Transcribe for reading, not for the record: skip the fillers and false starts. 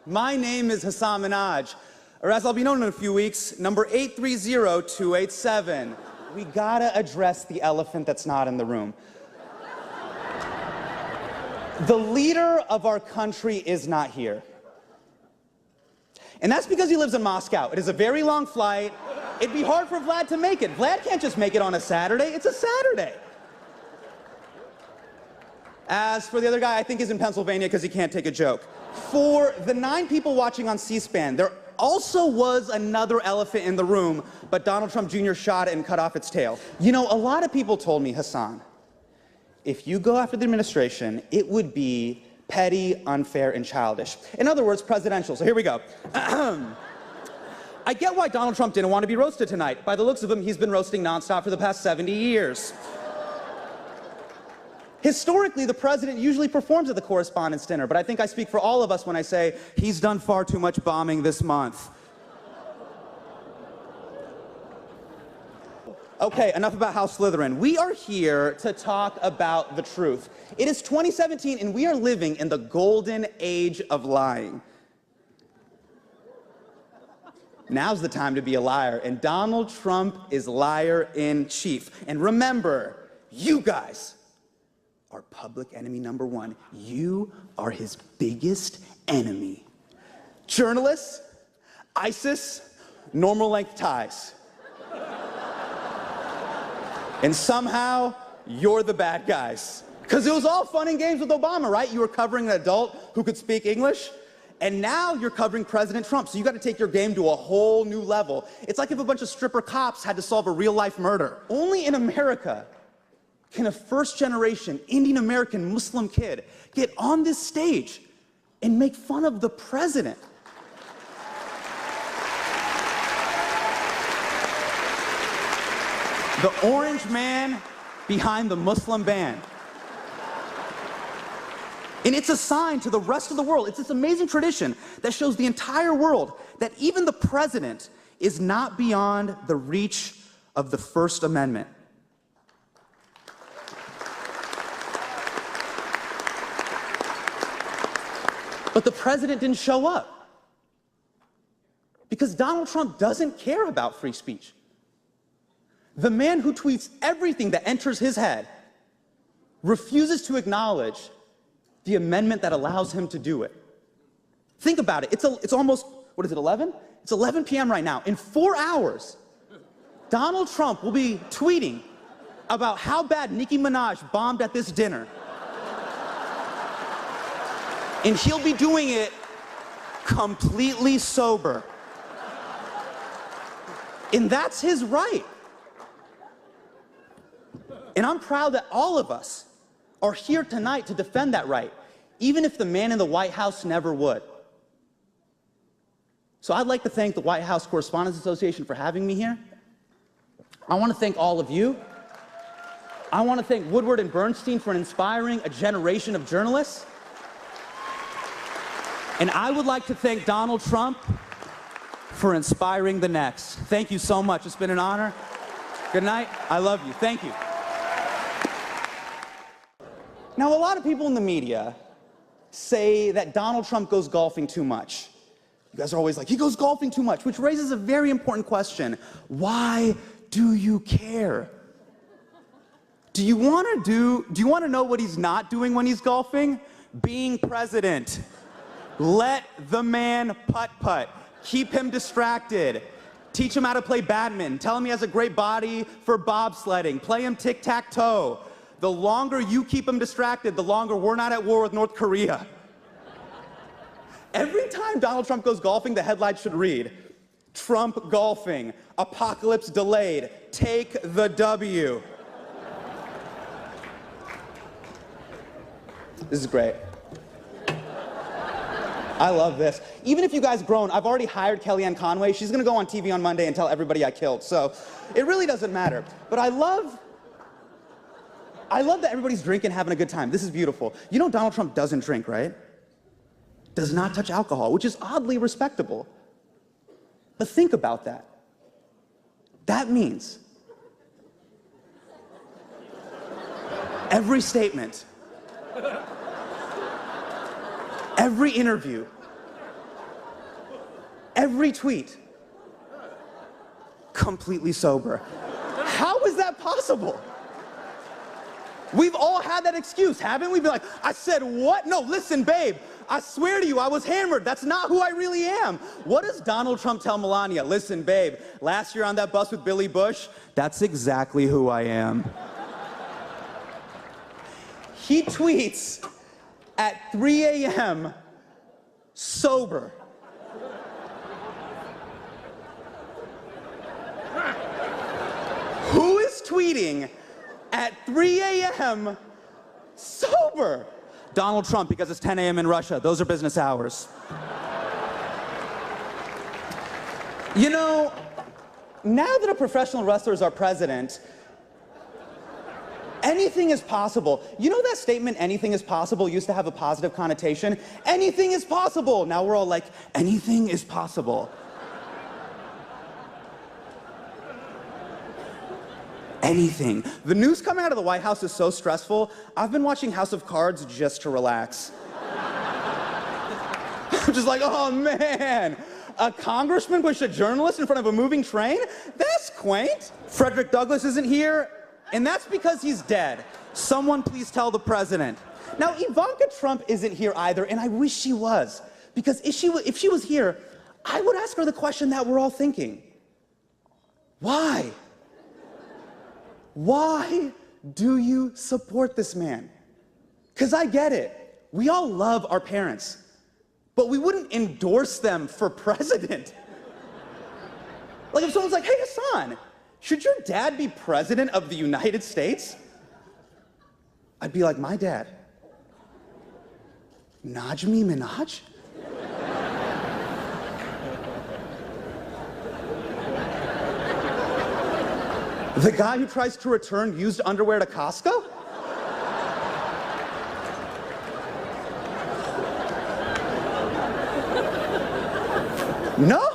My name is Hasan Minhaj, or as I'll be known in a few weeks, number 830287. We gotta address the elephant that's not in the room. The leader of our country is not here. And that's because he lives in Moscow. It is a very long flight. It'd be hard for Vlad to make it. Vlad can't just make it on a Saturday. It's a Saturday. As for the other guy, I think he's in Pennsylvania because he can't take a joke. For the 9 people watching on C-SPAN, there also was another elephant in the room, but Donald Trump Jr. shot it and cut off its tail. You know, a lot of people told me, Hasan, if you go after the administration, it would be petty, unfair, and childish. In other words, presidential. So here we go. I get why Donald Trump didn't want to be roasted tonight. By the looks of him, he's been roasting nonstop for the past 70 years. Historically, the president usually performs at the Correspondents' dinner, but I think I speak for all of us when I say he's done far too much bombing this month. Okay, enough about House Slytherin. We are here to talk about the truth. It is 2017, and we are living in the golden age of lying. Now's the time to be a liar, and Donald Trump is liar in chief. And remember, you guys are public enemy number 1. You are his biggest enemy. Journalists, ISIS, normal length ties. And somehow, you're the bad guys. Because it was all fun and games with Obama, right? You were covering an adult who could speak English, and now you're covering President Trump, so you got to take your game to a whole new level. It's like if a bunch of stripper cops had to solve a real-life murder. Only in America can a first-generation Indian American Muslim kid get on this stage and make fun of the president. The orange man behind the Muslim ban. And it's a sign to the rest of the world. It's this amazing tradition that shows the entire world that even the president is not beyond the reach of the First Amendment. But the president didn't show up because Donald Trump doesn't care about free speech. The man who tweets everything that enters his head refuses to acknowledge the amendment that allows him to do it. Think about it. It's almost, what is it, 11? It's 11 p.m. right now. In 4 hours, Donald Trump will be tweeting about how bad Nicki Minaj bombed at this dinner. And he'll be doing it completely sober. And that's his right. And I'm proud that all of us are here tonight to defend that right, even if the man in the White House never would. So I'd like to thank the White House Correspondents Association for having me here. I want to thank all of you. I want to thank Woodward and Bernstein for inspiring a generation of journalists. And I would like to thank Donald Trump for inspiring the next. Thank you so much. It's been an honor. Good night. I love you. Thank you. Now, a lot of people in the media say that Donald Trump goes golfing too much. You guys are always like, he goes golfing too much, which raises a very important question. Why do you care? Do you want to know what he's not doing when he's golfing? Being president. Let the man putt-putt. Keep him distracted. Teach him how to play badminton. Tell him he has a great body for bobsledding. Play him tic-tac-toe. The longer you keep him distracted, the longer we're not at war with North Korea. Every time Donald Trump goes golfing, the headline should read, Trump golfing, apocalypse delayed, take the W. This is great. I love this. Even if you guys groan, I've already hired Kellyanne Conway. She's gonna go on TV on Monday and tell everybody I killed, so it really doesn't matter. But I love that everybody's drinking, having a good time. This is beautiful. You know Donald Trump doesn't drink, right? Does not touch alcohol, which is oddly respectable. But think about that. That means every statement, every interview, Every tweet. Completely sober. How is that possible? We've all had that excuse, haven't we? Be like, I said what? No, listen, babe. I swear to you, I was hammered. That's not who I really am. What does Donald Trump tell Melania? Listen, babe, last year on that bus with Billy Bush, that's exactly who I am. He tweets at 3 a.m. sober. Who is tweeting at 3 a.m. sober? Donald Trump, because it's 10 a.m. in Russia. Those are business hours. You know, now that a professional wrestler is our president, anything is possible. You know that statement, anything is possible, used to have a positive connotation? Anything is possible. Now we're all like, anything is possible. Anything. The news coming out of the White House is so stressful, I've been watching House of Cards just to relax. I'm just like, oh man, a congressman pushed a journalist in front of a moving train? That's quaint. Frederick Douglass isn't here, and that's because he's dead. Someone please tell the president. Now, Ivanka Trump isn't here either, and I wish she was, because if she was here, I would ask her the question that we're all thinking. Why? Why do you support this man? Because I get it. We all love our parents, but we wouldn't endorse them for president. Like if someone's like, hey, Hasan, should your dad be president of the United States? I'd be like, my dad? Najmi Minhaj? The guy who tries to return used underwear to Costco? No?